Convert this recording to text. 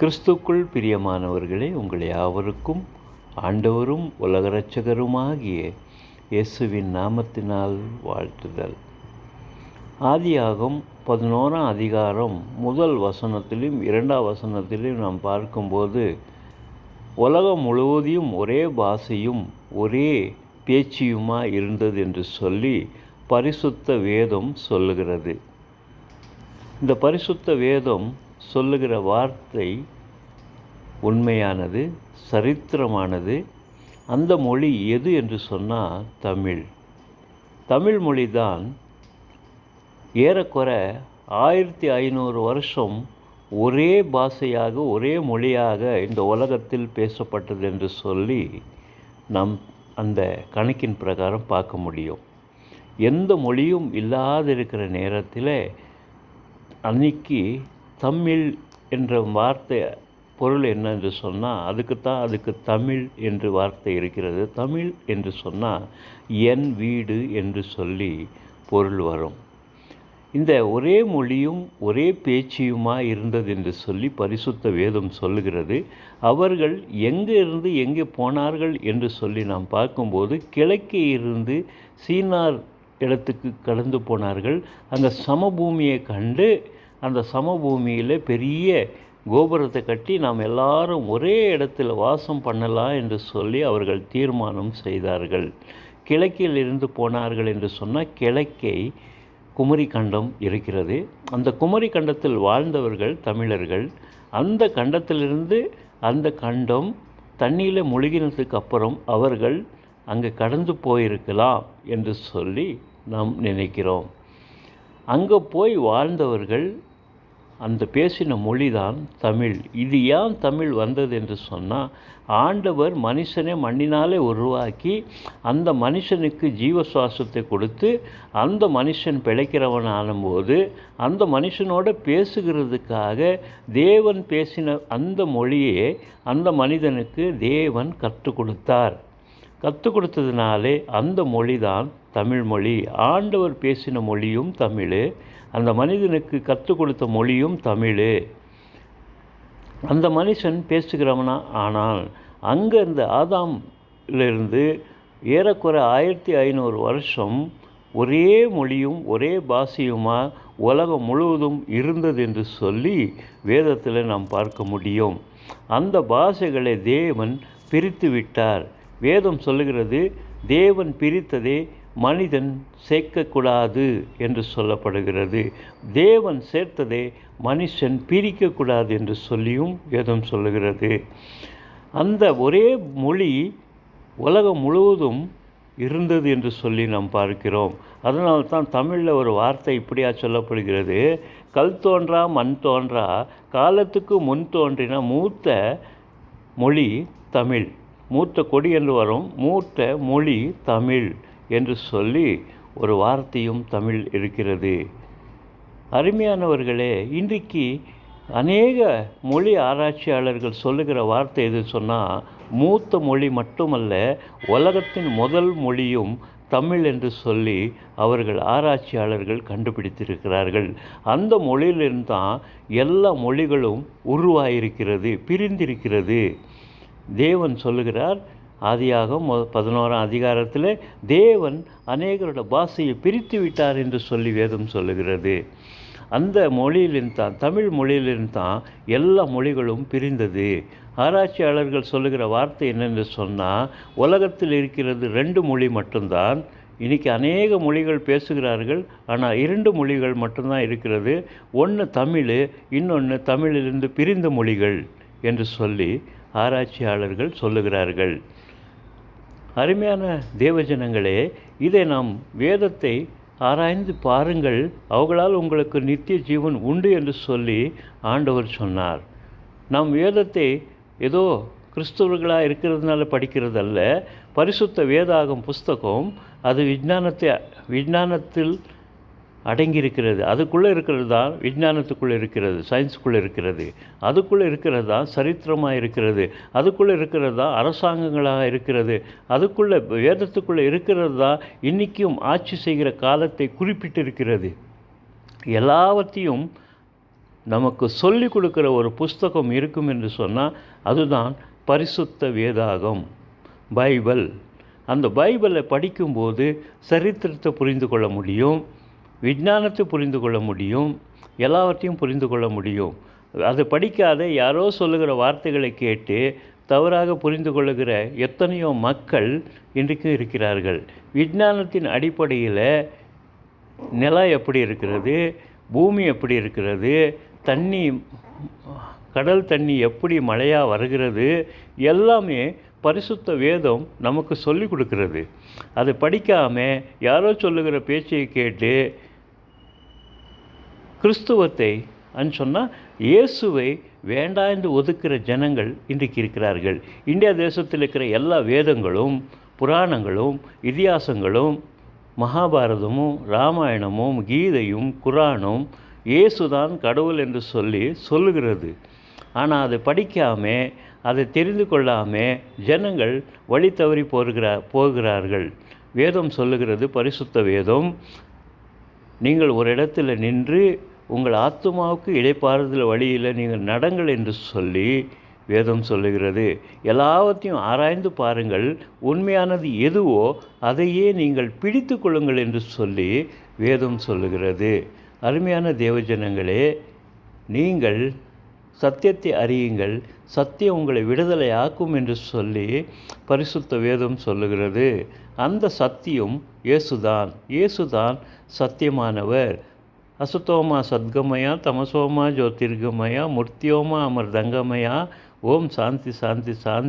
கிறிஸ்துக்குள் பிரியமானவர்களே, உங்கள் யாவருக்கும் ஆண்டவரும் உலக இரட்சகருமாகிய இயேசுவின் நாமத்தினால் வாழ்த்துதல். ஆதியாகமம் 11ஆம் அதிகாரம் முதல் வசனத்திலும் 2ஆம் வசனத்திலும் நாம் பார்க்கும்போது, உலகம் முழுவதையும் ஒரே பாஷையும் ஒரே பேச்சியுமாய் இருந்தது என்று சொல்லி பரிசுத்த வேதம் சொல்லுகிறது. இந்த பரிசுத்த வேதம் சொல்லுகிற வார்த்தை உண்மையானது, சரித்திரமானது. அந்த மொழி எது என்று சொன்னால் தமிழ் மொழிதான். ஏறக்குறை 1500 வருஷம் ஒரே பாஷையாக ஒரே மொழியாக இந்த உலகத்தில் பேசப்பட்டது என்று சொல்லி நாம் அந்த கணக்கின் பிரகாரம் பார்க்க முடியும். எந்த மொழியும் இல்லாதிருக்கிற நேரத்தில் அன்னைக்கு தமிழ் என்ற வார்த்தை பொருள் என்ன என்று சொன்னால், அதுக்கு தமிழ் என்று வார்த்தை இருக்கிறது. தமிழ் என்று சொன்னால் என் வீடு என்று சொல்லி பொருள் வரும். இந்த ஒரே மொழியும் ஒரே பேச்சியுமாய் இருந்தது என்று சொல்லி பரிசுத்த வேதம் சொல்லுகிறது. அவர்கள் எங்கே இருந்து எங்கே போனார்கள் என்று சொல்லி நாம் பார்க்கும்போது, கிழக்கே இருந்து சீனார் இடத்துக்கு கடந்து போனார்கள். அந்த சமபூமியை கண்டு அந்த சமபூமியில் பெரிய கோபுரத்தை கட்டி நாம் எல்லாரும் ஒரே இடத்தில் வாசம் பண்ணலாம் என்று சொல்லி அவர்கள் தீர்மானம் செய்தார்கள். கிழக்கில் இருந்து போனார்கள் என்று சொன்னால், கிழக்கே குமரி கண்டம் இருக்கிறது. அந்த குமரி கண்டத்தில் வாழ்ந்தவர்கள் தமிழர்கள். அந்த கண்டத்திலிருந்து அந்த கண்டம் தண்ணியில் முழுகினதுக்கு அப்புறம் அவர்கள் அங்கே கடந்து போயிருக்கலாம் என்று சொல்லி நாம் நினைக்கிறோம். அங்கே போய் வாழ்ந்தவர்கள் அந்த பேசின மொழிதான் தமிழ். இது ஏன் தமிழ் வந்தது என்று சொன்னால், ஆண்டவர் மனுஷனை மண்ணினாலே உருவாக்கி அந்த மனுஷனுக்கு ஜீவ சுவாசத்தை கொடுத்து அந்த மனுஷன் பிழைக்கிறவன் ஆனும்போது அந்த மனுஷனோட பேசுகிறதுக்காக தேவன் பேசின அந்த மொழியே அந்த மனிதனுக்கு தேவன் கற்றுக் கொடுத்தார். கற்றுக் கொடுத்ததுனாலே அந்த மொழி தான் தமிழ் மொழி. ஆண்டவர் பேசின மொழியும் தமிழ், அந்த மனிதனுக்கு கற்றுக் கொடுத்த மொழியும் தமிழ். அந்த மனுஷன் பேசுகிறவனா ஆனால் அங்கே இருந்த ஆதாமிலிருந்து ஏறக்குறை 1500 வருஷம் ஒரே மொழியும் ஒரே பாஷையுமாக உலகம் முழுவதும் இருந்தது என்று சொல்லி வேதத்தில் நாம் பார்க்க முடியும். அந்த பாஷைகளை தேவன் பிரித்து விட்டார். வேதம் சொல்லுகிறது, தேவன் பிரித்ததே மனிதன் சேர்க்கக்கூடாது என்று சொல்லப்படுகிறது. தேவன் சேர்த்ததே மனுஷன் பிரிக்கக்கூடாது என்று சொல்லியும் வேதம் சொல்லுகிறது. அந்த ஒரே மொழி உலகம் முழுவதும் இருந்தது என்று சொல்லி நாம் பார்க்கிறோம். அதனால்தான் தமிழில் ஒரு வார்த்தை இப்படியா சொல்லப்படுகிறது, கல் தோன்றா மண் தோன்றா காலத்துக்கு முன் தோன்றின மூத்த மொழி தமிழ். மூத்த கொடி என்று வரும், மூத்த மொழி தமிழ் என்று சொல்லி ஒரு வார்த்தையும் தமிழ் இருக்கிறது. அருமையானவர்களே, இன்றைக்கு அநேக மொழி ஆராய்ச்சியாளர்கள் சொல்லுகிற வார்த்தை எது சொன்னால், மூத்த மொழி மட்டுமல்ல, உலகத்தின் முதல் மொழியும் தமிழ் என்று சொல்லி அவர்கள் ஆராய்ச்சியாளர்கள் கண்டுபிடித்திருக்கிறார்கள். அந்த மொழியிலிருந்து தான் எல்லா மொழிகளும் உருவாயிருக்கிறது, பிரிந்திருக்கிறது. தேவன் சொல்லுகிறார், ஆதியாகமம் 11ஆம் அதிகாரத்தில் தேவன் அநேகரோட பாஷையை பிரித்து விட்டார் என்று சொல்லி வேதம் சொல்லுகிறது. அந்த மொழியிலிருந்து தான், தமிழ் மொழியிலிருந்து தான் எல்லா மொழிகளும் பிரிந்தது. ஆராய்ச்சியாளர்கள் சொல்லுகிற வார்த்தை என்னென்று சொன்னால், உலகத்தில் இருக்கிறது 2 மொழி மட்டும்தான். இன்றைக்கி அநேக மொழிகள் பேசுகிறார்கள், ஆனால் 2 மொழிகள் மட்டும்தான் இருக்கிறது. ஒன்று தமிழ், இன்னொன்று தமிழிலிருந்து பிரிந்த மொழிகள் என்று சொல்லி ஆராய்ச்சியாளர்கள் சொல்லுகிறார்கள். அருமையான தேவஜனங்களே, இதை நாம் வேதத்தை ஆராய்ந்து பாருங்கள், அவர்களால் உங்களுக்கு நித்திய ஜீவன் உண்டு என்று சொல்லி ஆண்டவர் சொன்னார். நாம் வேதத்தை ஏதோ கிறிஸ்தவர்களாக இருக்கிறதுனால படிக்கிறதல்ல. பரிசுத்த வேதாகம் புஸ்தகம் அது விஞ்ஞானத்தில் அடங்கியிருக்கிறது. அதுக்குள்ளே இருக்கிறது தான் விஞ்ஞானத்துக்குள்ளே இருக்கிறது, சயின்ஸுக்குள்ளே இருக்கிறது. அதுக்குள்ளே இருக்கிறது தான் சரித்திரமாக இருக்கிறது. அதுக்குள்ளே இருக்கிறது தான் அரசாங்கங்களாக இருக்கிறது. அதுக்குள்ளே வேதத்துக்குள்ளே இருக்கிறது தான் இன்றைக்கும் ஆட்சி செய்கிற காலத்தை குறிப்பிட்டிருக்கிறது. எல்லாவற்றையும் நமக்கு சொல்லி கொடுக்குற ஒரு புஸ்தகம் இருக்கும் என்று சொன்னால் அதுதான் பரிசுத்த வேதாகம், பைபிள். அந்த பைபிளை படிக்கும்போது சரித்திரத்தை புரிந்து கொள்ள முடியும், விஞ்ஞானத்தை புரிந்து கொள்ள முடியும், எல்லாவற்றையும் புரிந்து கொள்ள முடியும். அதை படிக்காத யாரோ சொல்லுகிற வார்த்தைகளை கேட்டு தவறாக புரிந்து கொள்ளுகிற எத்தனையோ மக்கள் இன்றைக்கும் இருக்கிறார்கள். விஞ்ஞானத்தின் அடிப்படையில் நிலம் எப்படி இருக்கிறது, பூமி எப்படி இருக்கிறது, தண்ணி, கடல் தண்ணி எப்படி மழையாக வருகிறது, எல்லாமே பரிசுத்த வேதம் நமக்கு சொல்லி கொடுக்கிறது. அதை படிக்காமல் யாரோ சொல்லுகிற பேச்சை கேட்டு கிறிஸ்துவத்தை சொன்னால் இயேசுவை வேண்டாம் என்று ஒதுக்குற ஜனங்கள் இன்றைக்கு இருக்கிறார்கள். இந்தியா தேசத்தில் இருக்கிற எல்லா வேதங்களும், புராணங்களும், இதிகாசங்களும், மகாபாரதமும், ராமாயணமும், கீதையும், குரானும் இயேசுதான் கடவுள் என்று சொல்லுகிறது. ஆனால் அதை படிக்காமல், அதை தெரிந்து கொள்ளாமல் ஜனங்கள் வழி தவறி போகிறார்கள். வேதம் சொல்லுகிறது, பரிசுத்த வேதம், நீங்கள் ஒரு இடத்துல நின்று உங்கள் ஆத்துமாவுக்கு இளைப்பாறுதல் வழியில் நீங்கள் நடங்கள் என்று சொல்லி வேதம் சொல்லுகிறது. எல்லாவற்றையும் ஆராய்ந்து பாருங்கள், உண்மையானது எதுவோ அதையே நீங்கள் பிடித்து கொள்ளுங்கள் என்று சொல்லி வேதம் சொல்லுகிறது. அருமையான தேவஜனங்களே, நீங்கள் சத்தியத்தை அறியுங்கள், சத்தியம் உங்களை விடுதலை ஆக்கும் என்று சொல்லி பரிசுத்த வேதம் சொல்லுகிறது. அந்த சத்தியம் இயேசுதான் சத்தியமானவர். அசுத்தோமா சத்கமயா, தமசோமா ஜோதிர்கமயா, முர்த்தியோமா அமர்தங்கமயா. ஓம் சாந்தி சாந்தி சாந்தி.